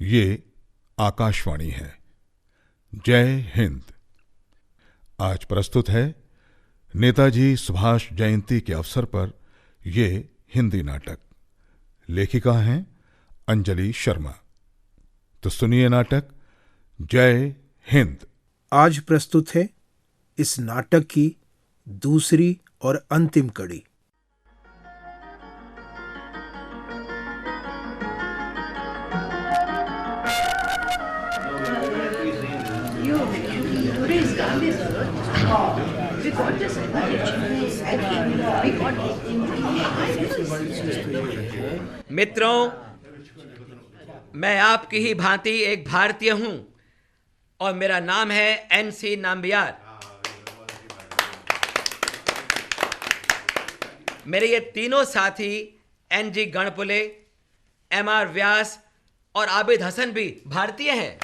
ये आकाशवाणी है। जय हिंद। आज प्रस्तुत है नेताजी सुभाष जयंती के अवसर पर ये हिंदी नाटक। लेखिका हैं अंजलि शर्मा। तो सुनिए नाटक जय हिंद। आज प्रस्तुत है इस नाटक की दूसरी और अंतिम कड़ी। मित्रों, मैं आपकी ही भांति एक भारतीय हूं और मेरा नाम है एन.सी. नाम्बियार। मेरे ये तीनों साथी एन.जी. गणपुले, एम.आर. व्यास और आबिद हसन भी भारतीय हैं।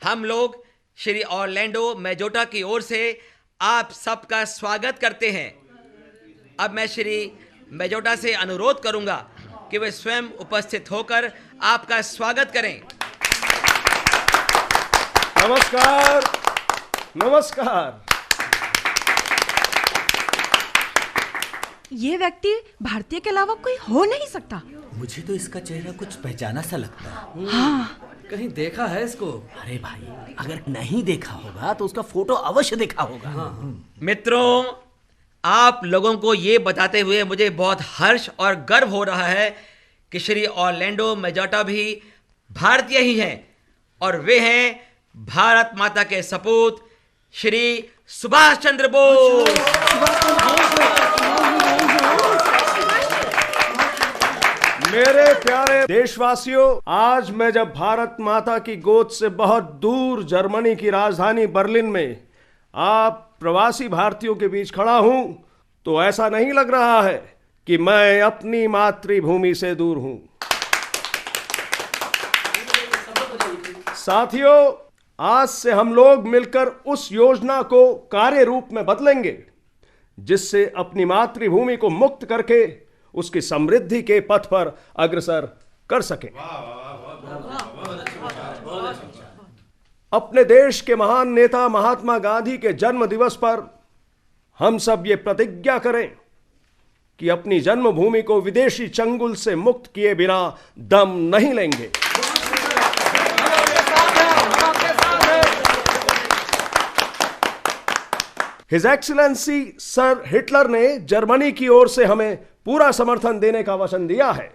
हम लोग श्री ऑरलैंडो मेजोटा की ओर से आप सबका स्वागत करते हैं। अब मैं श्री मेजोटा से अनुरोध करूंगा कि वे स्वयं उपस्थित होकर आपका स्वागत करें। नमस्कार, नमस्कार। ये व्यक्ति भारतीय के अलावा कोई हो नहीं सकता। मुझे तो इसका चेहरा कुछ पहचाना सा लगता है। हाँ, कहीं देखा है इसको? अरे भाई, अगर नहीं देखा होगा तो उसका फोटो अवश्य देखा होगा। मित्रों, आप लोगों को ये बताते हुए मुझे बहुत हर्ष और गर्व हो रहा है कि श्री ऑरलैंडो मेजोटा भी भारतीय ही हैं और वे हैं भारत माता के सपूत श्री सुभाष चंद्र बोस। मेरे प्यारे देशवासियों, आज मैं जब भारत माता की गोद से बहुत दूर जर्मनी की राजधानी बर्लिन में आप प्रवासी भारतीयों के बीच खड़ा हूं, तो ऐसा नहीं लग रहा है कि मैं अपनी मातृभूमि से दूर हूं। साथियों, आज से हम लोग मिलकर उस योजना को कार्य रूप में बदलेंगे जिससे अपनी मातृभूमि को मुक्त करके उसकी समृद्धि के पथ पर अग्रसर कर सकें। अपने देश के महान नेता महात्मा गांधी के जन्म दिवस पर हम सब ये प्रतिज्ञा करें कि अपनी जन्मभूमि को विदेशी चंगुल से मुक्त किए बिना दम नहीं लेंगे। हिज एक्सीलेंसी सर हिटलर ने जर्मनी की ओर से हमें पूरा समर्थन देने का वचन दिया है।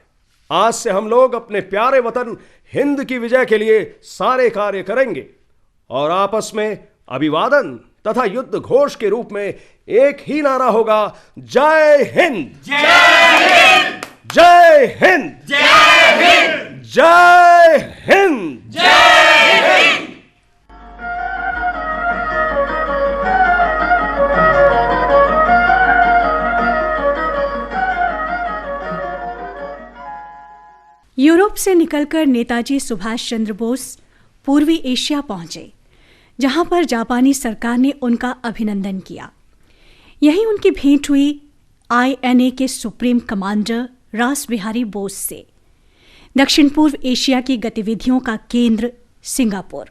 आज से हम लोग अपने प्यारे वतन हिंद की विजय के लिए सारे कार्य करेंगे और आपस में अभिवादन तथा युद्ध घोष के रूप में एक ही नारा होगा, जय हिंद, जय हिंद, जय हिंद, जय हिंद, जय हिंद, जय हिंद। यूरोप से निकलकर नेताजी सुभाष चंद्र बोस पूर्वी एशिया पहुंचे, जहां पर जापानी सरकार ने उनका अभिनंदन किया। यहीं उनकी भेंट हुई INA के सुप्रीम कमांडर रास बिहारी बोस से। दक्षिण पूर्व एशिया की गतिविधियों का केंद्र सिंगापुर,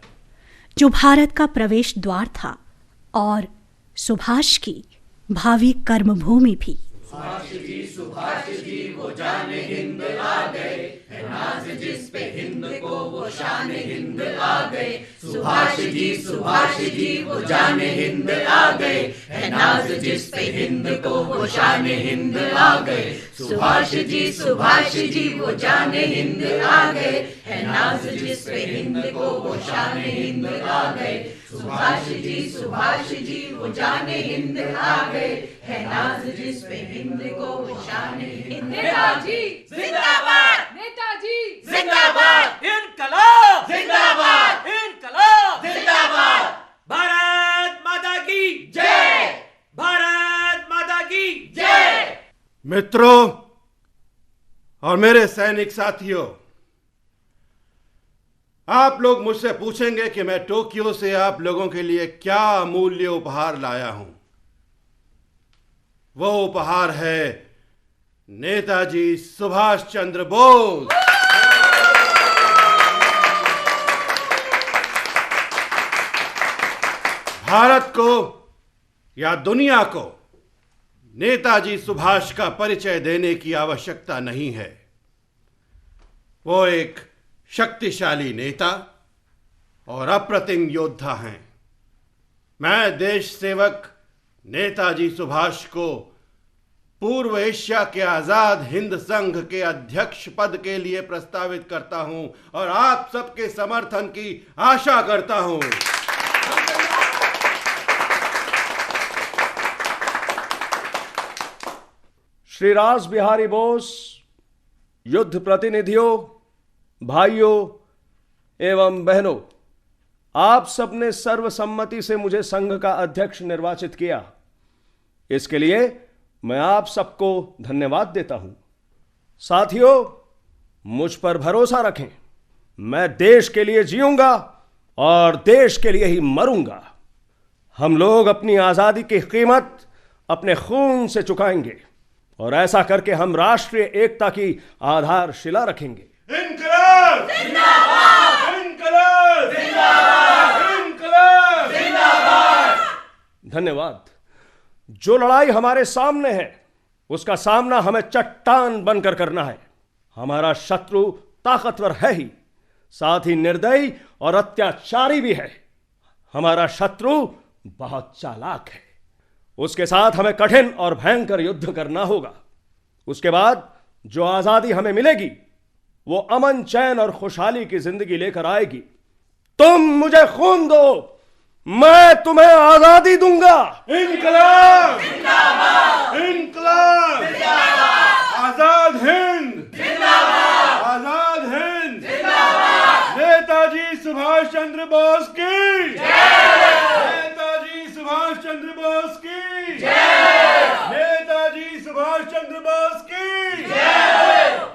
जो भारत का प्रवेश द्वार था और सुभाष की भावी कर्मभूमि भी। सुभाष जी वो जाने हिंद आ गए, है नाज जिस पे हिंद को वो शान हिंद आ गए। सुभाष जी वो जाने हिंद आ गए, है नाज जिस पे हिंद को वो शान हिंद आ गए। सुभाष जी वो जाने हिंद आ गए, है नाज जिस पे हिंद को वो शान हिंद आ गए। सुभाष जी वो जाने हिंद आ गए, है नाज जिस पे हिंद को वो शान हिंद। नेताजी जिंदाबाद, नेताजी जिंदाबाद, इनकलाब जिंदाबाद, इनकलाब जिंदाबाद। भारत माता की जय, भारत माता की जय। मित्रों और मेरे सैनिक साथियों, आप लोग मुझसे पूछेंगे कि मैं टोक्यो से आप लोगों के लिए क्या अमूल्य उपहार लाया हूं। वो उपहार है नेताजी सुभाष चंद्र बोस। भारत को या दुनिया को नेताजी सुभाष का परिचय देने की आवश्यकता नहीं है। वो एक शक्तिशाली नेता और अप्रतिम योद्धा हैं। मैं देश सेवक नेताजी सुभाष को पूर्व एशिया के आजाद हिंद संघ के अध्यक्ष पद के लिए प्रस्तावित करता हूं और आप सबके समर्थन की आशा करता हूं। श्री रास बिहारी बोस, युद्ध प्रतिनिधियों, भाइयों एवं बहनों, आप सबने सर्वसम्मति से मुझे संघ का अध्यक्ष निर्वाचित किया। इसके लिए मैं आप सबको धन्यवाद देता हूं। साथियों, मुझ पर भरोसा रखें। मैं देश के लिए जीऊंगा और देश के लिए ही मरूंगा। हम लोग अपनी आजादी की कीमत अपने खून से चुकाएंगे और ऐसा करके हम राष्ट्रीय एकता की आधारशिला रखेंगे। इनकलाब जिंदाबाद! इनकलाब जिंदाबाद! इनकलाब जिंदाबाद! धन्यवाद। जो लड़ाई हमारे सामने है उसका सामना हमें चट्टान बनकर करना है। हमारा शत्रु ताकतवर है ही, साथ ही निर्दयी और अत्याचारी भी है। हमारा शत्रु बहुत चालाक है। उसके साथ हमें कठिन और भयंकर युद्ध करना होगा। उसके बाद जो आजादी हमें मिलेगी वो अमन, चैन और खुशहाली की जिंदगी लेकर आएगी। तुम मुझे खून दो, मैं तुम्हें आजादी दूंगा। इनकलाब जिंदाबाद! इनकलाब जिंदाबाद! आजाद हिंद जिंदाबाद! आजाद हिंद जिंदाबाद! नेताजी सुभाष चंद्र बोस की जय! नेताजी सुभाष चंद्र बोस की जय! नेताजी सुभाष चंद्र बोस की जय!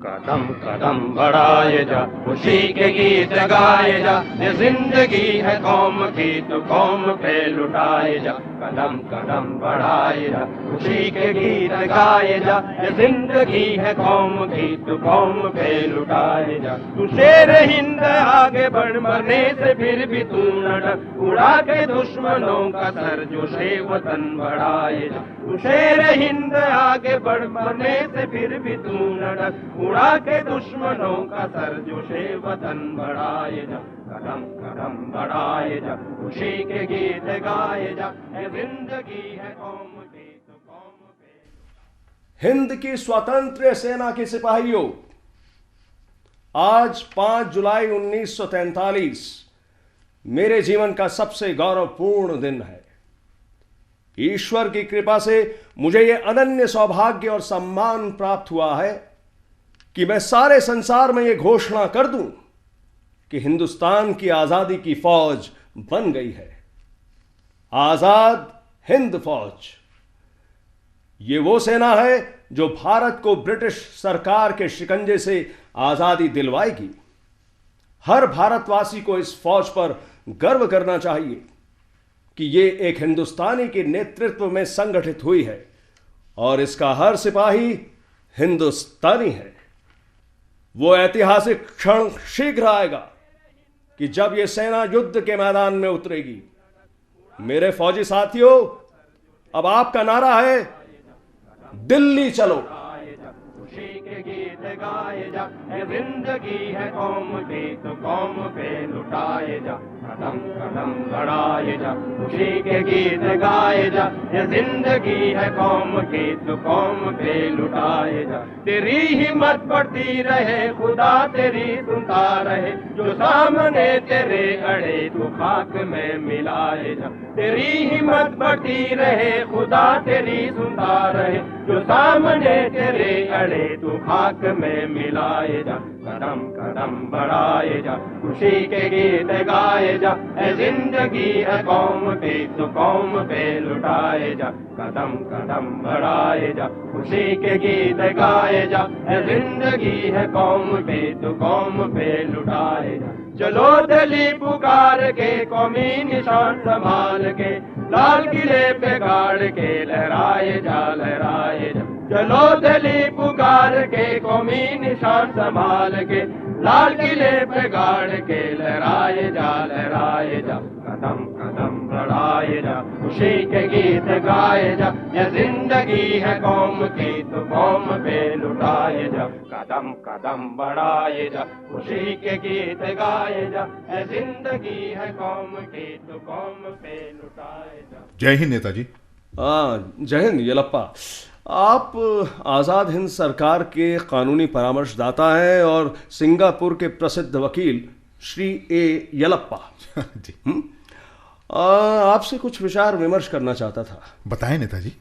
कदम कदम बढ़ाए जा, खुशी के गीत गाए जा। ये जिंदगी है कौम की तो कौम पे लुटाए जा। कदम कदम बढ़ाए जा, खुशी के गीत गाए जा। ये जिंदगी है कौम की तो कौम पे लुटाए जा। तू शेर हिंद आगे बढ़, मरने से फिर भी तू न डर। उड़ा के दुश्मनों का सर जोशे वतन बढ़ाए जा। तू शेर हिंद आगे बढ़, मरने से फिर भी तू न डर। उड़ा के दुश्मनों का सर जोशे वतन बढ़ाए जा। कदम कदम बढ़ाए जा, खुशी के गीत गाए जा। ये जिंदगी है कौम की तो कौम पे। हिंद की स्वतंत्र सेना के सिपाहियों, आज 5 जुलाई 1943 मेरे जीवन का सबसे गौरवपूर्ण दिन है। ईश्वर की कृपा से मुझे यह अनन्य सौभाग्य और सम्मान प्राप्त हुआ है कि मैं सारे संसार में यह घोषणा कर दूं कि हिंदुस्तान की आजादी की फौज बन गई है। आजाद हिंद फौज, ये वो सेना है जो भारत को ब्रिटिश सरकार के शिकंजे से आजादी दिलवाएगी। हर भारतवासी को इस फौज पर गर्व करना चाहिए कि ये एक हिंदुस्तानी के नेतृत्व में संगठित हुई है और इसका हर सिपाही हिंदुस्तानी है। वो ऐतिहासिक क्षण शीघ्र आएगा कि जब यह सेना युद्ध के मैदान में उतरेगी। मेरे फौजी साथियों, अब आपका नारा है, दिल्ली चलो। खुशी के गीत गाए जा, ये जिंदगी है कौम की तो कौम पे लुटाए जा। कदम कदम बढ़ाए जा, खुशी के गीत गाए जा। ये जिंदगी है कौम की तो कौम पे लुटाए जा। तेरी हिम्मत बढ़ती रहे, खुदा तेरी सुनता रहे। जो सामने तेरे अड़े तू खाक में मिलाए जा। तेरी हिम्मत बढ़ती रहे, खुदा तेरी सुनता रहे। जो सामने तेरे अड़े तू खाक में मिलाए जा, कदम कदम बढ़ाए जा, खुशी के गीत गाए जा, ए जिंदगी है कौम की तो कौम पे लुटाए जा, कदम कदम बढ़ाए जा, खुशी के गीत गाए जा, ए जिंदगी है कौम की तो कौम पे लुटाए जा। चलो दिली पुकार के कौमी निशान संभाल के, लाल किले पे गाड़ के लहराए जा लहराए जा। चलो दिली पुकार के कौमी निशान संभाल के, लाल किले पे गाड़ के लहराए जा, कदम कदम बढ़ाए जा, खुशी के गीत गाए जा, ये जिंदगी है कौम की तो कौम पे लुटाए जा, कदम कदम बढ़ाए जा, खुशी के गीत गाए जा, ये जिंदगी है कौम की तो कौम पे लुटाए जा। जय हिंद नेताजी। जय हिंद येलप्पा। आप आज़ाद हिंद सरकार के कानूनी परामर्शदाता हैं और सिंगापुर के प्रसिद्ध वकील श्री ए येलप्पा जी। आपसे कुछ विचार विमर्श करना चाहता था। बताएं नेताजी।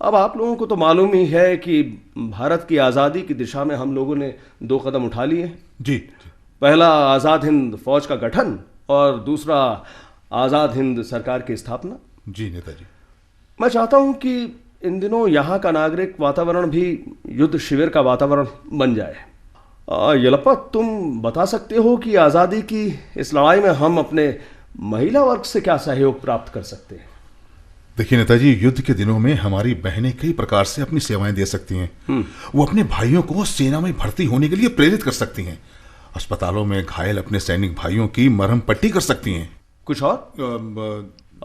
अब आप लोगों को तो मालूम ही है कि भारत की आज़ादी की दिशा में हम लोगों ने 2 कदम उठा लिए हैं। जी। पहला आज़ाद हिंद फौज का गठन और दूसरा आज़ाद हिंद सरकार की स्थापना। जी नेताजी। मैं चाहता हूं कि इन दिनों यहाँ का नागरिक वातावरण भी युद्ध शिविर का वातावरण बन जाए। येलप्पा, तुम बता सकते हो कि आज़ादी की इस लड़ाई में हम अपने महिला वर्ग से क्या सहयोग प्राप्त कर सकते हैं? देखिए नेताजी, युद्ध के दिनों में हमारी बहनें कई प्रकार से अपनी सेवाएं दे सकती हैं। वो अपने भाइयों को सेना में भर्ती होने के लिए प्रेरित कर सकती हैं। अस्पतालों में घायल अपने सैनिक भाइयों की मरहम पट्टी कर सकती हैं। कुछ और?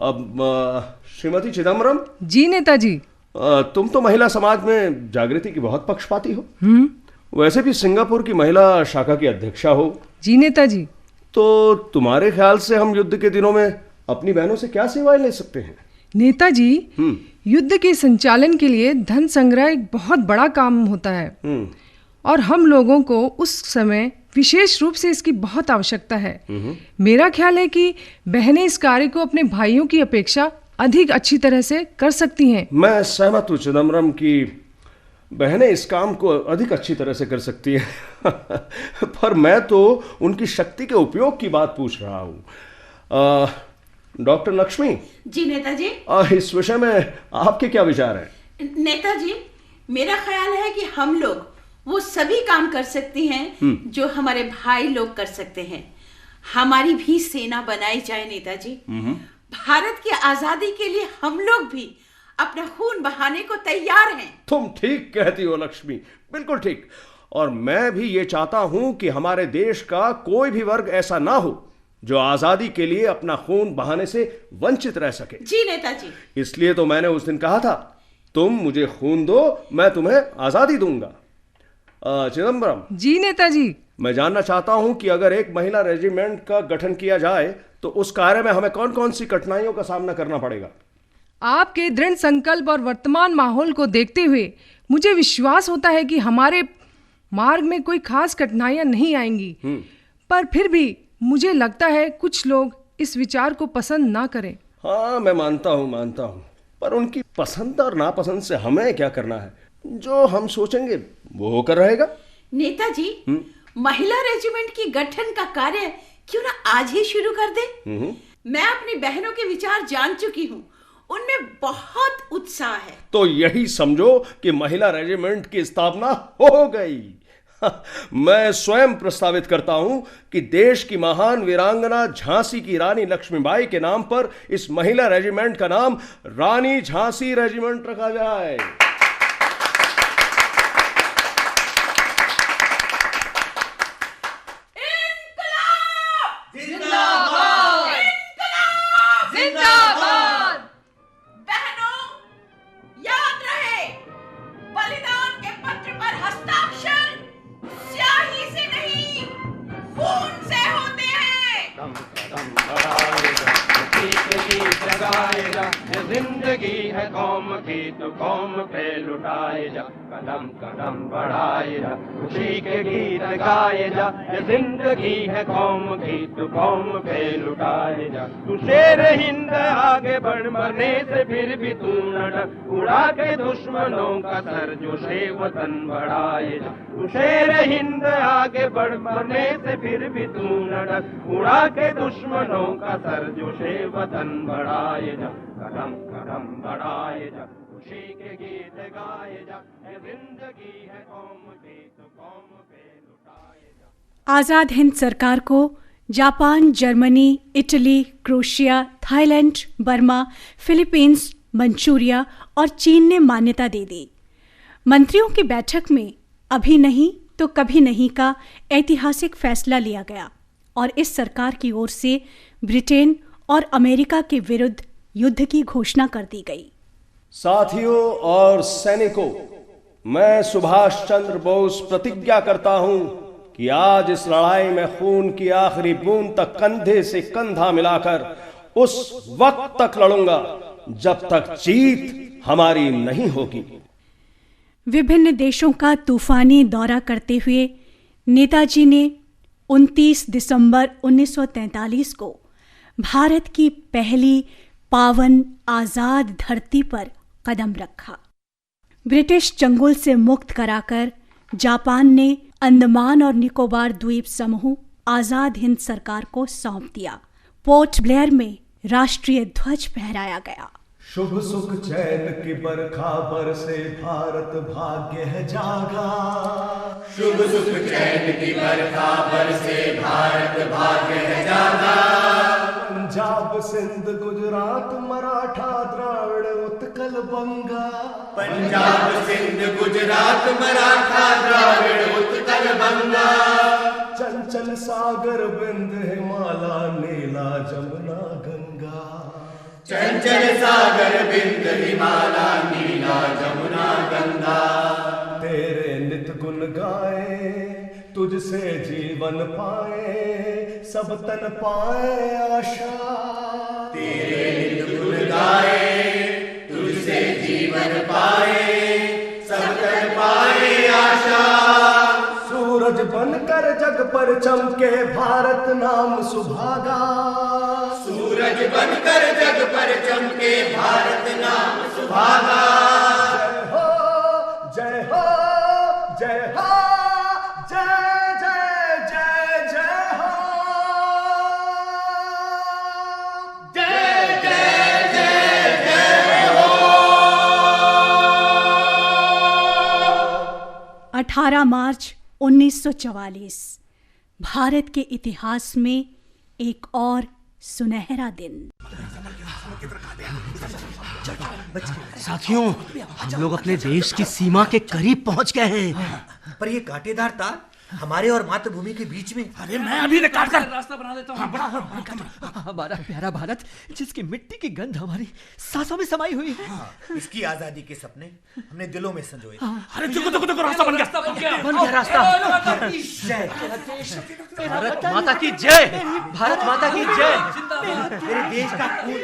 अब श्रीमती चिदम्बरम। जी नेताजी। तुम तो महिला समाज में जागृति की बहुत पक्षपाती हो। वैसे भी सिंगापुर की महिला शाखा की अध्यक्षा हो। जी नेताजी। तो तुम्हारे ख्याल से हम युद्ध के दिनों में अपनी बहनों से क्या सेवाएं ले सकते हैं? नेताजी, युद्ध के संचालन के लिए धन संग्रह एक बहुत बड़ा काम होता है और हम लोगों को उस समय विशेष रूप से इसकी बहुत आवश्यकता है। मेरा ख्याल है कि बहनें इस कार्य को अपने भाइयों की अपेक्षा अधिक अच्छी तरह से कर सकती हैं। मैं सहमत हूँ चिदम्बरम की बहनें इस काम को अधिक अच्छी तरह से कर सकती हैं पर मैं तो उनकी शक्ति के उपयोग की बात पूछ रहा हूँ। डॉक्टर लक्ष्मी। जी नेताजी। इस विषय में आपके क्या विचार हैं? नेताजी, मेरा ख्याल है कि हम लोग वो सभी काम कर सकते हैं जो हमारे भाई लोग कर सकते हैं। हमारी भी सेना बनाई जाए नेताजी। भारत की आजादी के लिए हम लोग भी अपना खून बहाने को तैयार हैं। तुम ठीक कहती हो लक्ष्मी, बिल्कुल ठीक। और मैं भी ये चाहता हूं कि हमारे देश का कोई भी वर्ग ऐसा ना हो जो आजादी के लिए अपना खून बहाने से वंचित रह सके। जी नेताजी। इसलिए तो मैंने उस दिन कहा था, तुम मुझे खून दो, मैं तुम्हें आजादी दूंगा। चिदम्बरम। जी नेताजी। मैं जानना चाहता हूं कि अगर एक महिला रेजिमेंट का गठन किया जाए तो उस कार्य में हमें कौन कौन सी कठिनाइयों का सामना करना पड़ेगा? आपके दृढ़ संकल्प और वर्तमान माहौल को देखते हुए मुझे विश्वास होता है कि हमारे मार्ग में कोई खास कठिनाइयां नहीं आएंगी। पर फिर भी मुझे लगता है कुछ लोग इस विचार को पसंद ना करें। हाँ, मैं मानता हूँ, पर उनकी पसंद और नापसंद से हमें क्या करना है? जो हम सोचेंगे वो होकर रहेगा। नेताजी, महिला रेजिमेंट की गठन का कार्य क्यों ना आज ही शुरू कर दे? मैं अपनी बहनों के विचार जान चुकी हूँ, उनमें बहुत उत्साह है। तो यही समझो कि महिला रेजिमेंट की स्थापना हो गई। मैं स्वयं प्रस्तावित करता हूं कि देश की महान वीरांगना झांसी की रानी लक्ष्मीबाई के नाम पर इस महिला रेजिमेंट का नाम रानी झांसी रेजिमेंट रखा जाए। जिंदगी है कौम की तो कौम पे लुटाए जा, कदम कदम बढ़ाए जा, खुशी के गीत गाए जा, ये जिंदगी है कौम की तू कौम पे लुटाए जा। तू शेर हिंद आगे बढ़, मरने से फिर भी तू न डर, उड़ा के दुश्मनों का सर जोशे वतन बढ़ाए जा। तू शेर हिंद आगे बढ़, मरने से फिर भी तू न डर, उड़ा के दुश्मनों का सर जोशे वतन बढ़ाए जा। कदम कदम बढ़ाए जा, खुशी के गीत गाए जा, ये जिंदगी है कौम की तो कौम पे लुटाए जा। आज़ाद हिंद सरकार को Japan, Germany, Italy, Croatia, Thailand, Burma, Philippines, Manchuria और चीन ने मान्यता दे दी। मंत्रियों की बैठक में अभी नहीं तो कभी नहीं का ऐतिहासिक फैसला लिया गया और इस सरकार की ओर से ब्रिटेन और अमेरिका के विरुद्ध युद्ध की घोषणा कर दी गई। साथियों और सैनिकों, मैं सुभाष चंद्र बोस प्रतिज्ञा करता हूं कि आज इस लड़ाई में खून की आखिरी बूंद तक कंधे से कंधा मिलाकर उस वक्त तक लड़ूंगा जब तक जीत हमारी नहीं होगी। विभिन्न देशों का तूफानी दौरा करते हुए नेताजी ने 29 दिसंबर 1943 को भारत की पहली पावन आजाद धरती पर कदम रखा। ब्रिटिश चंगुल से मुक्त कराकर जापान ने अंडमान और निकोबार द्वीप समूह आजाद हिंद सरकार को सौंप दिया। पोर्ट ब्लेयर में राष्ट्रीय ध्वज फहराया गया। शुभ सुख चैन की बरखा बरसे भारत भाग्य है जागा। शुभ सुख चैन की बरखा बरसे भारत भाग्य है जागा। पंजाब सिंध गुजरात मराठा द्राविड़ उत्कल बंगा। पंजाब सिंध गुजरात मराठा द्राविड़ उत्कल बंगा। चंचल सागर बिंद हिमाला नीला जमुना गंगा। चंचल सागर बिंद हिमाला नीला जमुना गंगा। तेरे नित गुण गाए तुझसे जीवन पाए सब तन पाए आशा। तेरे नित गुण गाए तुझसे जीवन पाए सब तन पाए आशा। सूरज बनकर जग पर चमके भारत नाम सुभागा। सूरज बनकर जग पर चमके भारत नाम सुभागा। जय हो जय हो जय जय जय जय हो। जय जय जय जय हो। 18 मार्च 1944 भारत के इतिहास में एक और सुनहरा दिन। साथियों, हम लोग अपने देश की सीमा के करीब पहुंच गए हैं। पर ये कांटेदार तार हमारे और मातृभूमि के बीच में। अरे मैं अभी निकाल कर रास्ता बना देता हूँ। हमारा प्यारा भारत जिसकी मिट्टी की गंध हमारी सांसों में समाई हुई है। इसकी आजादी के सपने हमने दिलों में संजोए। अरे देखो रास्ता बन गया रास्ता। जय भारत माता की जय। भारत माता की जय। मेरे देश का खून।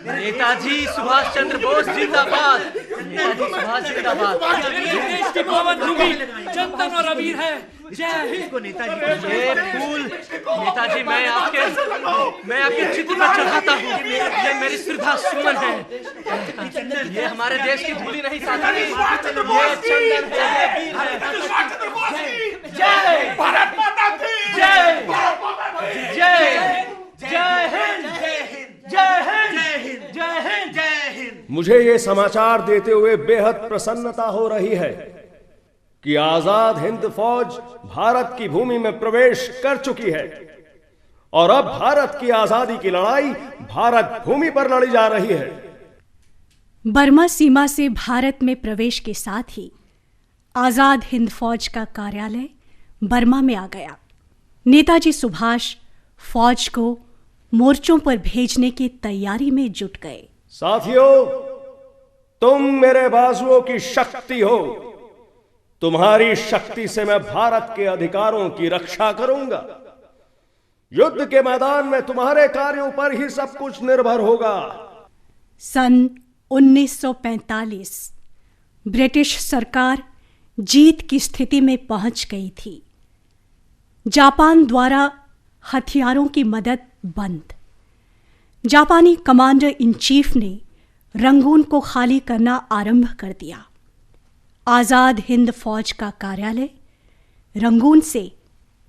नेताजी सुभाष चंद्र बोस जिंदाबाद। नेताजी सुभाष जिंदाबाद। देश की पावन भूमि चंदन और अबीर है। जय हिंद को नेताजी। ये फूल नेताजी मैं आपके चित्र पर चढ़ाता हूँ। ये मेरी श्रद्धा सुमन है। ये हमारे देश की धूली नहीं साथी, ये चंदन है। जय भारत माता की जय। जय जय हिंद जय हिंद जय हिंद जय हिंद जय हिंद। मुझे ये समाचार देते हुए बेहद प्रसन्नता हो रही है कि आजाद हिंद फौज भारत की भूमि में प्रवेश कर चुकी है और अब भारत की आजादी की लड़ाई भारत भूमि पर लड़ी जा रही है। बर्मा सीमा से भारत में प्रवेश के साथ ही आजाद हिंद फौज का कार्यालय बर्मा में आ गया। नेताजी सुभाष फौज को मोर्चों पर भेजने की तैयारी में जुट गए। साथियों, तुम मेरे बाजुओं की शक्ति हो। तुम्हारी शक्ति से मैं भारत के अधिकारों की रक्षा करूंगा। युद्ध के मैदान में तुम्हारे कार्यों पर ही सब कुछ निर्भर होगा। सन 1945 ब्रिटिश सरकार जीत की स्थिति में पहुंच गई थी। जापान द्वारा हथियारों की मदद बंद। जापानी कमांडर इन चीफ ने रंगून को खाली करना आरंभ कर दिया। आज़ाद हिंद फौज का कार्यालय रंगून से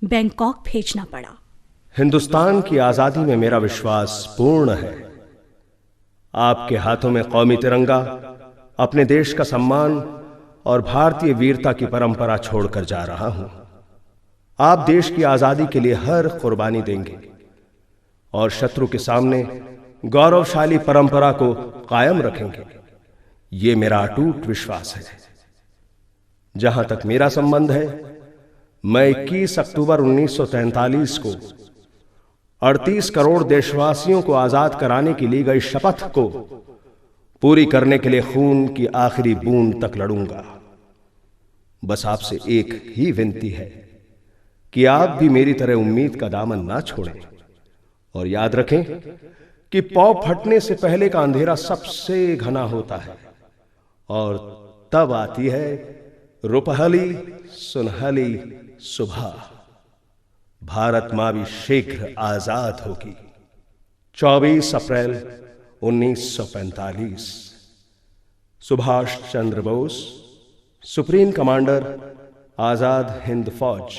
बैंकॉक भेजना पड़ा। हिंदुस्तान की आजादी में मेरा विश्वास पूर्ण है। आपके हाथों में कौमी तिरंगा अपने देश का सम्मान और भारतीय वीरता की परंपरा छोड़कर जा रहा हूं। आप देश की आजादी के लिए हर कुर्बानी देंगे और शत्रु के सामने गौरवशाली परंपरा को कायम रखेंगे। ये मेरा अटूट विश्वास है। जहां तक मेरा संबंध है, मैं 21 अक्टूबर 1943 को 38 करोड़ देशवासियों को आजाद कराने की ली गई शपथ को पूरी करने के लिए खून की आखिरी बूंद तक लड़ूंगा। बस आपसे एक ही विनती है कि आप भी मेरी तरह उम्मीद का दामन ना छोड़ें और याद रखें कि पौ फटने से पहले का अंधेरा सबसे घना होता है और तब आती है रुपहली सुनहली सुबह। भारत मां भी शीघ्र आजाद होगी। 24 अप्रैल 1945। सुभाष चंद्र बोस, सुप्रीम कमांडर, आजाद हिंद फौज।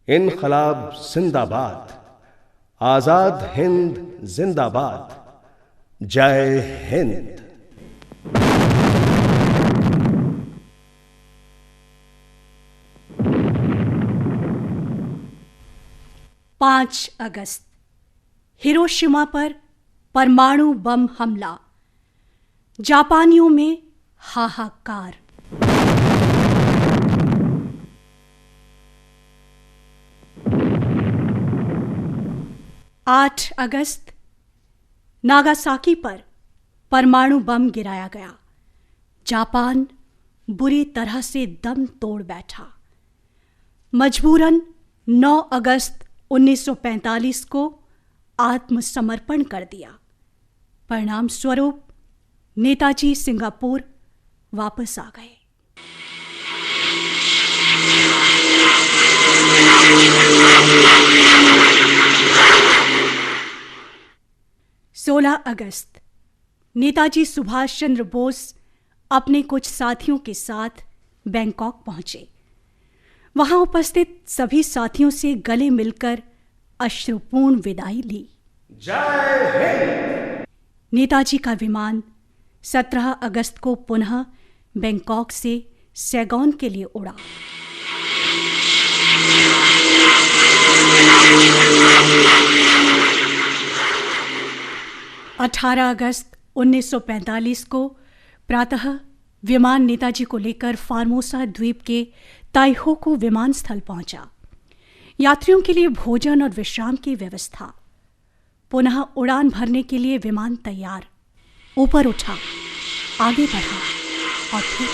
इनकलाब जिंदाबाद, आजाद हिंद जिंदाबाद, जय हिंद। 5 अगस्त हिरोशिमा पर परमाणु बम हमला। जापानियों में हाहाकार। 8 अगस्त नागासाकी पर परमाणु बम गिराया गया। जापान बुरी तरह से दम तोड़ बैठा। मजबूरन 9 अगस्त 1945 को आत्मसमर्पण कर दिया। परिणाम स्वरूप नेताजी सिंगापुर वापस आ गए। 16 अगस्त नेताजी सुभाष चंद्र बोस अपने कुछ साथियों के साथ बैंकॉक पहुंचे। वहां उपस्थित सभी साथियों से गले मिलकर अश्रुपूर्ण विदाई ली। जय हिंद। नेताजी का विमान 17 अगस्त को पुनः बैंकॉक से सैगोन के लिए उड़ा। अठारह अगस्त 1945 को प्रातः विमान नेताजी को लेकर फार्मोसा द्वीप के ताइहोकू विमानस्थल पहुंचा। यात्रियों के लिए भोजन और विश्राम की व्यवस्था। पुनः उड़ान भरने के लिए विमान तैयार। ऊपर उठा, आगे बढ़ा और फिर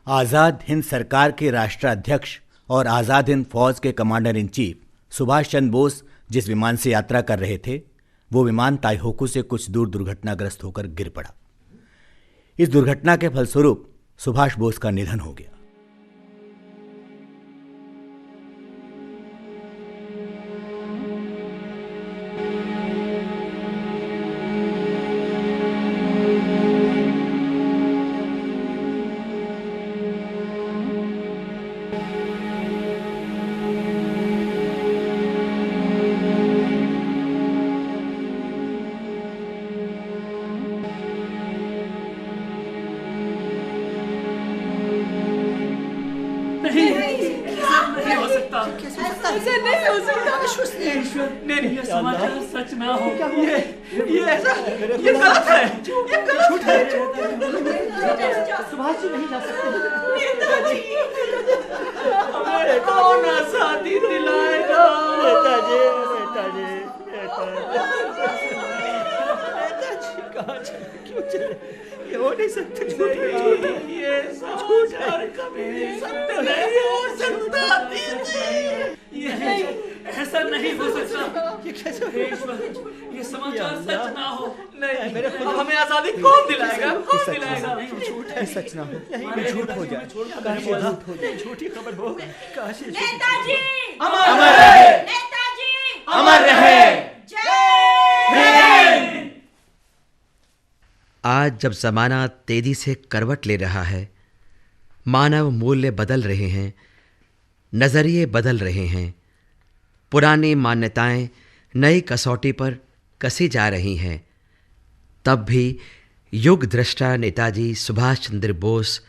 आज़ाद हिंद सरकार के राष्ट्राध्यक्ष और आज़ाद हिंद फौज के commander in chief Subhash Chandra Bose जिस विमान से यात्रा कर रहे थे, वो विमान ताइहोकू से कुछ दूर दुर्घटनाग्रस्त होकर गिर पड़ा। इस दुर्घटना के फलस्वरूप सुभाष बोस का निधन हो गया। नहीं, ये समाचार सच ना हो। ये ऐसा, ये गलत है, ये गलत है। सुभाष जी नहीं जा सकते। नहीं सकते, ये झूठ है और कभी सत्य नहीं हो सकता। दीदी, ऐसा नहीं हो सकता। ये कैसे ईश्वर, ये समाचार सच ना हो। नहीं, मेरे खुद हमें आजादी कौन दिलाएगा? कौन दिलाएगा? झूठ है, सच ना हो, ये झूठ हो जाए। काश ये झूठ हो जाए, झूठी खबर हो। काश ये नेताजी अमर रहे, नेताजी अमर रहे। आज जब जमाना तेजी से करवट ले रहा है, मानव मूल्य बदल रहे हैं, नजरिए बदल रहे हैं, पुरानी मान्यताएं नई कसौटी पर कसी जा रही हैं, तब भी युग दृष्टा नेताजी सुभाष चंद्र बोस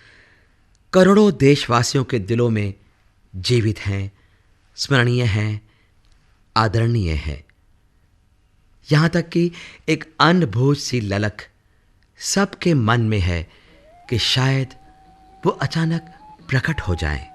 करोड़ों देशवासियों के दिलों में जीवित हैं, स्मरणीय हैं, आदरणीय हैं। यहाँ तक कि एक अनबूझ सी ललक सबके मन में है कि शायद वो अचानक प्रकट हो जाएं।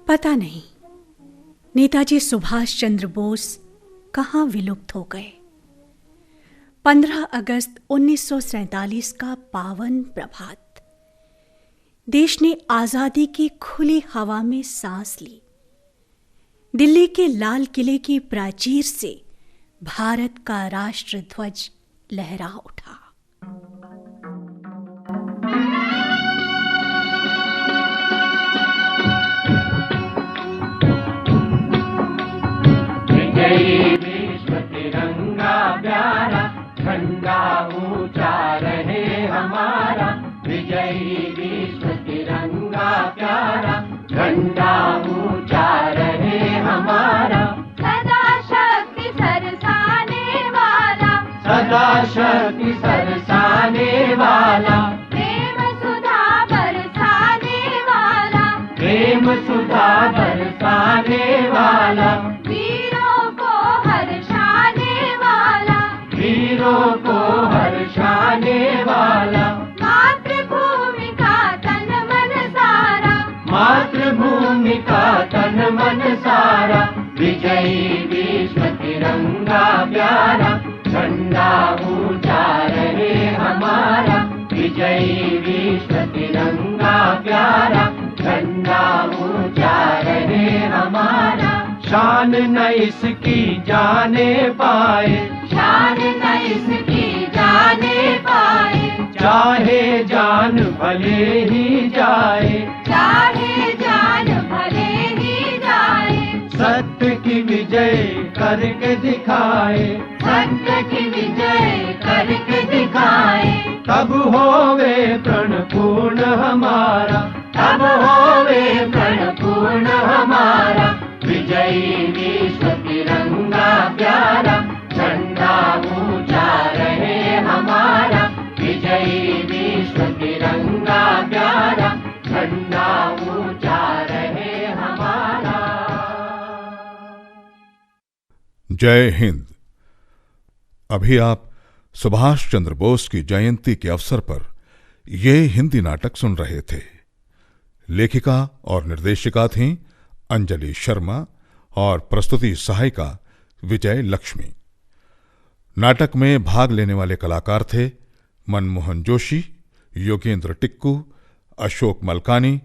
पता नहीं नेताजी सुभाष चंद्र बोस कहाँ विलुप्त हो गए। 15 अगस्त 1947 का पावन प्रभात, देश ने आजादी की खुली हवा में सांस ली। दिल्ली के लाल किले की प्राचीर से भारत का राष्ट्र ध्वज लहरा उठा। विश्व तिरंगा प्यारा, झंडा ऊंचा रहे हमारा। विजयी विश्व तिरंगा प्यारा, झंडा ऊंचा रहे हमारा। सदा शक्ति सरसाने वाला, सदा शक्ति सरसाने वाला। प्रेम सुधा बरसाने वाला, प्रेम सुधा बरसाने वाला। वीरों को हर्षाने वाला। मातृभूमि का तन मन सारा, मातृभूमि का तन मन सारा। विजयी विश्व तिरंगा प्यारा, झंडा ऊंचा रहे हमारा। विजयी विश्व तिरंगा प्यारा, झंडा ऊंचा रहे हमारा। शान न इसकी जाने पाए, शान न इसकी जाने पाए। चाहे जान भले ही जाए, चाहे जान भले ही जाए। सत्य की विजय करके दिखाए, सत्य की विजय करके दिखाए। तब होवे प्रण पूर्ण हमारा, तब होवे प्रण पूर्ण हमारा। विजयी विश्व तिरंगा प्यारा, झंडा ऊंचा रहे हमारा। विजयी विश्व तिरंगा प्यारा, झंडा ऊंचा रहे हमारा। जय हिंद। अभी आप सुभाष चंद्र बोस की जयंती के अवसर पर ये हिंदी नाटक सुन रहे थे। लेखिका और निर्देशिका थीं अंजलि शर्मा और प्रस्तुति सहायिका विजय लक्ष्मी। नाटक में भाग लेने वाले कलाकार थे मनमोहन जोशी, योगेंद्र टिक्कू, अशोक मलकानी,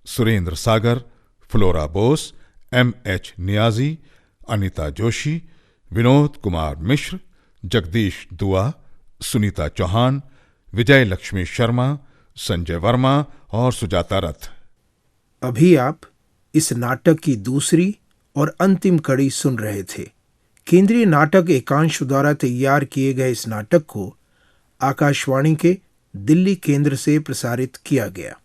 सुरेंद्र सागर, फ्लोरा बोस, M.H. नियाजी, अनीता जोशी, विनोद कुमार मिश्र, जगदीश दुआ, सुनीता चौहान, विजय लक्ष्मी शर्मा, संजय वर्मा और सुजाता रथ। अभी आप इस नाटक की दूसरी और अंतिम कड़ी सुन रहे थे। केंद्रीय नाटक एकांश द्वारा तैयार किए गए इस नाटक को आकाशवाणी के दिल्ली केंद्र से प्रसारित किया गया।